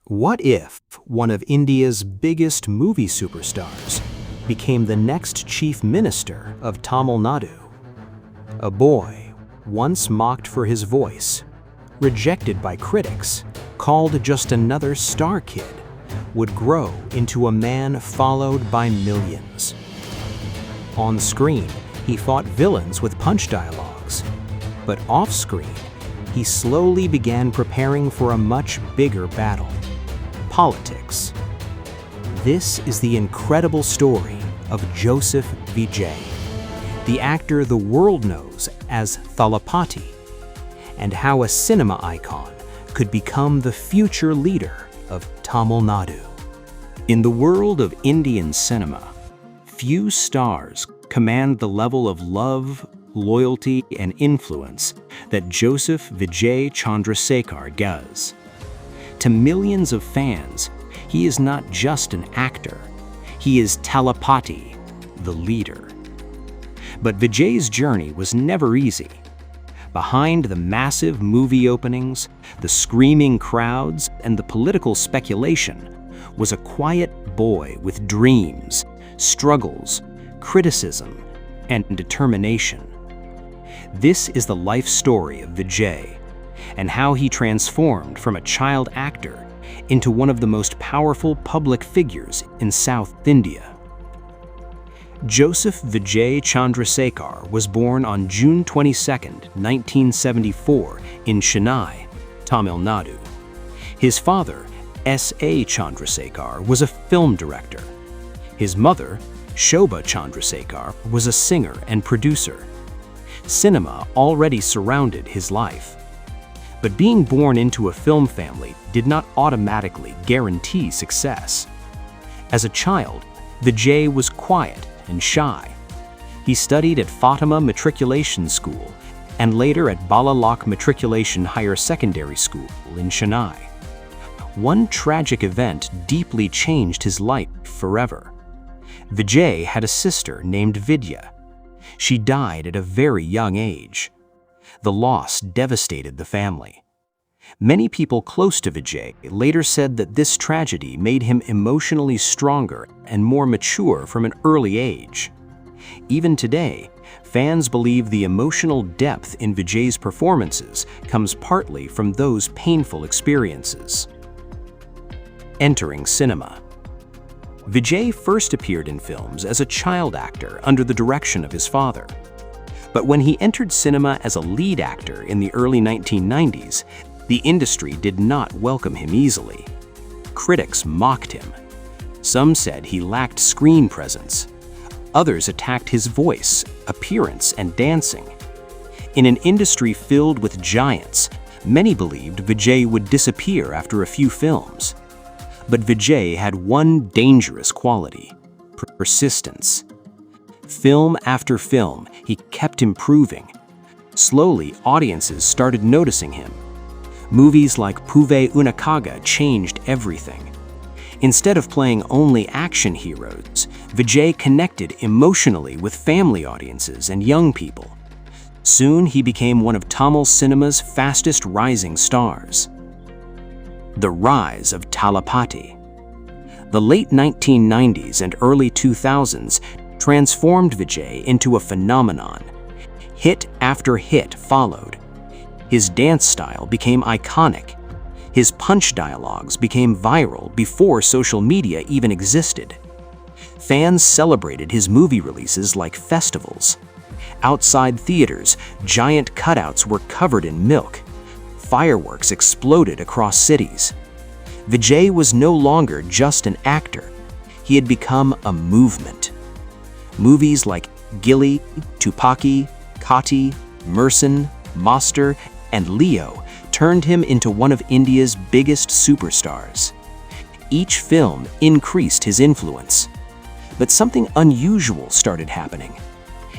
What if one of India's biggest movie superstars became the next chief minister of Tamil Nadu? A boy, once mocked for his voice, rejected by critics, called just another star kid, would grow into a man followed by millions. On screen, he fought villains with punch dialogues, but off-screen, he slowly began preparing for a much bigger battle: politics. This is the incredible story of Joseph Vijay, the actor the world knows as Thalapathy, and how a cinema icon could become the future leader of Tamil Nadu. In the world of Indian cinema, few stars command the level of love, loyalty, and influence that Joseph Vijay Chandrasekhar does. To millions of fans, he is not just an actor, he is Thalapathy, the leader. But Vijay's journey was never easy. Behind the massive movie openings, the screaming crowds, and the political speculation was a quiet boy with dreams, struggles, criticism, and determination. This is the life story of Vijay, and how he transformed from a child actor into one of the most powerful public figures in South India. Joseph Vijay Chandrasekhar was born on June 22, 1974 in Chennai, Tamil Nadu. His father, S.A. Chandrasekhar, was a film director. His mother, Shobha Chandrasekhar, was a singer and producer. Cinema already surrounded his life. But being born into a film family did not automatically guarantee success. As a child, Vijay was quiet and shy. He studied at Fatima Matriculation School and later at Balalak Matriculation Higher Secondary School in Chennai. One tragic event deeply changed his life forever. Vijay had a sister named Vidya. She died at a very young age. The loss devastated the family. Many people close to Vijay later said that this tragedy made him emotionally stronger and more mature from an early age. Even today, fans believe the emotional depth in Vijay's performances comes partly from those painful experiences. Entering cinema. Vijay first appeared in films as a child actor under the direction of his father. But when he entered cinema as a lead actor in the early 1990s, the industry did not welcome him easily. Critics mocked him. Some said he lacked screen presence. Others attacked his voice, appearance, and dancing. In an industry filled with giants, many believed Vijay would disappear after a few films. But Vijay had one dangerous quality: persistence. Film after film, he kept improving. Slowly, audiences started noticing him. Movies like Puve Unakaga changed everything. Instead of playing only action heroes, Vijay connected emotionally with family audiences and young people. Soon, he became one of Tamil cinema's fastest rising stars. The rise of Thalapathy. The late 1990s and early 2000s transformed Vijay into a phenomenon. Hit after hit followed. His dance style became iconic. His punch dialogues became viral before social media even existed. Fans celebrated his movie releases like festivals. Outside theaters, giant cutouts were covered in milk. Fireworks exploded across cities. Vijay was no longer just an actor. He had become a movement. Movies like Gilly, Tupaki, Kati, Merson, Master, and Leo turned him into one of India's biggest superstars. Each film increased his influence. But something unusual started happening.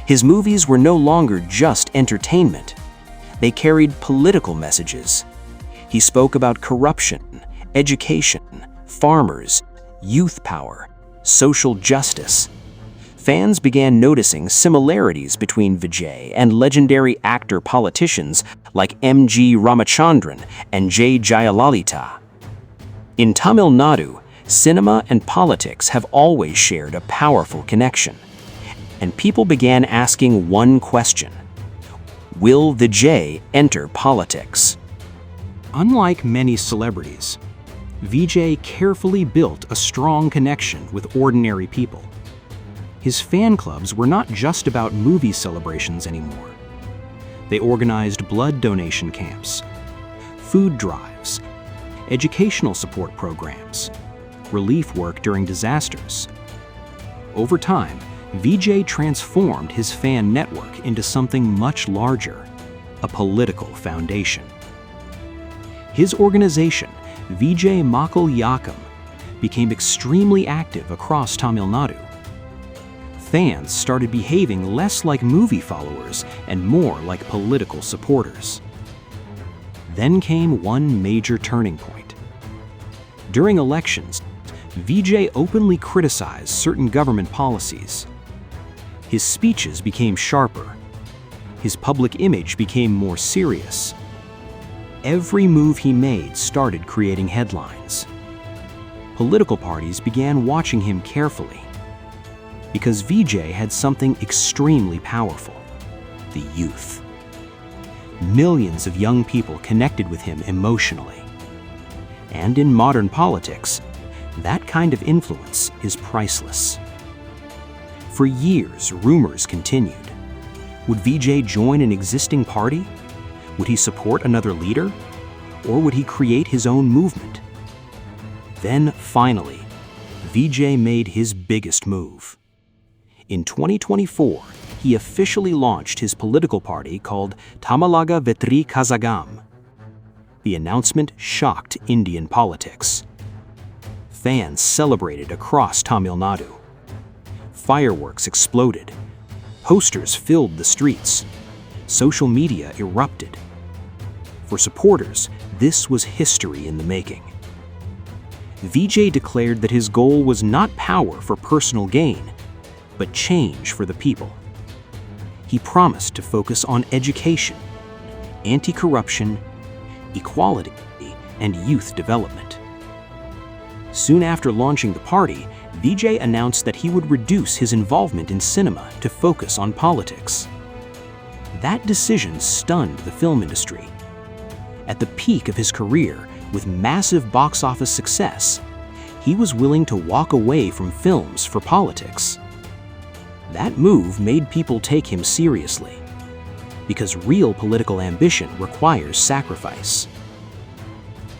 His movies were no longer just entertainment. They carried political messages. He spoke about corruption, education, farmers, youth power, social justice. Fans began noticing similarities between Vijay and legendary actor-politicians like M.G. Ramachandran and J. Jayalalitha. In Tamil Nadu, cinema and politics have always shared a powerful connection, and people began asking one question: will Vijay enter politics? Unlike many celebrities, Vijay carefully built a strong connection with ordinary people. His fan clubs were not just about movie celebrations anymore. They organized blood donation camps, food drives, educational support programs, relief work during disasters. Over time, Vijay transformed his fan network into something much larger, a political foundation. His organization, Vijay Makkal Yakam, became extremely active across Tamil Nadu. Fans started behaving less like movie followers and more like political supporters. Then came one major turning point. During elections, Vijay openly criticized certain government policies. His speeches became sharper. His public image became more serious. Every move he made started creating headlines. Political parties began watching him carefully, because Vijay had something extremely powerful: the youth. Millions of young people connected with him emotionally. And in modern politics, that kind of influence is priceless. For years, rumors continued. Would Vijay join an existing party? Would he support another leader? Or would he create his own movement? Then, finally, Vijay made his biggest move. In 2024, he officially launched his political party called Tamilaga Vettri Kazhagam. The announcement shocked Indian politics. Fans celebrated across Tamil Nadu. Fireworks exploded. Posters filled the streets. Social media erupted. For supporters, this was history in the making. Vijay declared that his goal was not power for personal gain, but change for the people. He promised to focus on education, anti-corruption, equality, and youth development. Soon after launching the party, Vijay announced that he would reduce his involvement in cinema to focus on politics. That decision stunned the film industry. At the peak of his career, with massive box office success, he was willing to walk away from films for politics. That move made people take him seriously, because real political ambition requires sacrifice.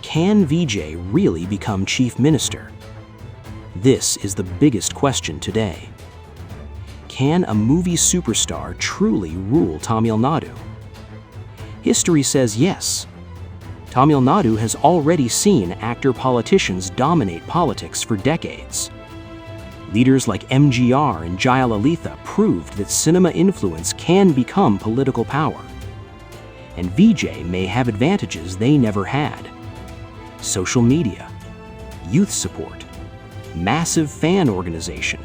Can Vijay really become chief minister? This is the biggest question today. Can a movie superstar truly rule Tamil Nadu? History says yes. Tamil Nadu has already seen actor-politicians dominate politics for decades. Leaders like MGR and Jayalalitha proved that cinema influence can become political power. And Vijay may have advantages they never had: social media, youth support, massive fan organization,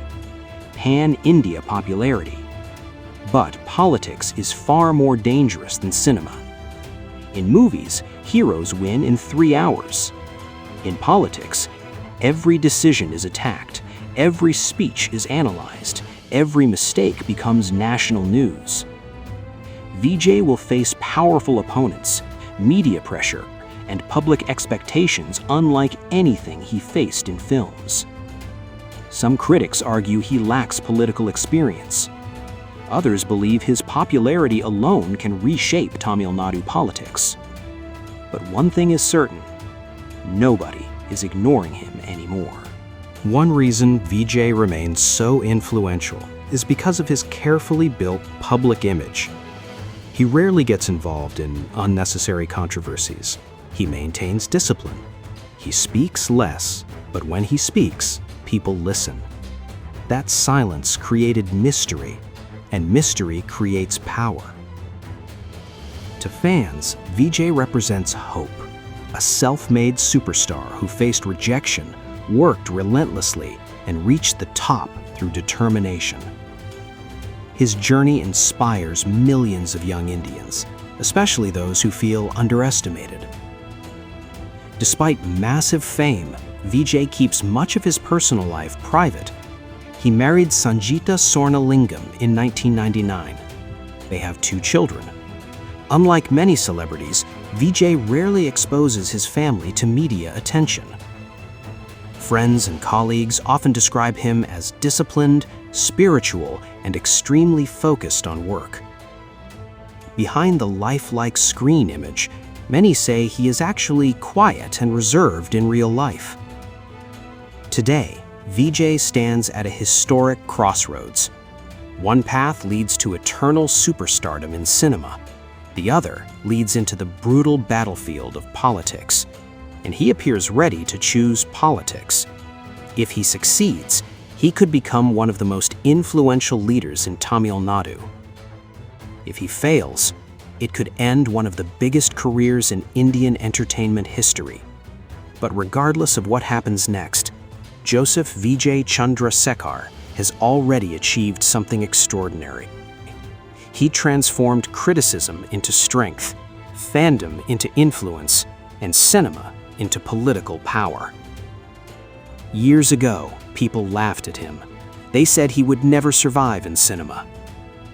pan-India popularity. But politics is far more dangerous than cinema. In movies, heroes win in 3 hours. In politics, every decision is attacked, every speech is analyzed, every mistake becomes national news. Vijay will face powerful opponents, media pressure, and public expectations unlike anything he faced in films. Some critics argue he lacks political experience. Others believe his popularity alone can reshape Tamil Nadu politics. But one thing is certain: nobody is ignoring him anymore. One reason Vijay remains so influential is because of his carefully built public image. He rarely gets involved in unnecessary controversies. He maintains discipline. He speaks less, but when he speaks, people listen. That silence created mystery, and mystery creates power. To fans, Vijay represents hope, a self-made superstar who faced rejection, worked relentlessly, and reached the top through determination. His journey inspires millions of young Indians, especially those who feel underestimated. Despite massive fame, Vijay keeps much of his personal life private. He married Sanjita Swarnalingam in 1999. They have 2 children. Unlike many celebrities, Vijay rarely exposes his family to media attention. Friends and colleagues often describe him as disciplined, spiritual, and extremely focused on work. Behind the lifelike screen image, many say he is actually quiet and reserved in real life. Today, Vijay stands at a historic crossroads. One path leads to eternal superstardom in cinema. The other leads into the brutal battlefield of politics, and he appears ready to choose politics. If he succeeds, he could become one of the most influential leaders in Tamil Nadu. If he fails, it could end one of the biggest careers in Indian entertainment history. But regardless of what happens next, Joseph Vijay Chandrasekhar has already achieved something extraordinary. He transformed criticism into strength, fandom into influence, and cinema into political power. Years ago, people laughed at him. They said he would never survive in cinema.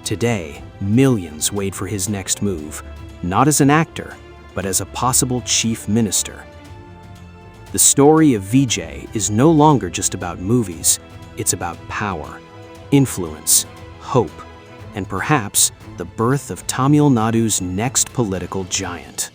Today, millions wait for his next move, not as an actor, but as a possible chief minister. The story of Vijay is no longer just about movies. It's about power, influence, hope, and perhaps the birth of Tamil Nadu's next political giant.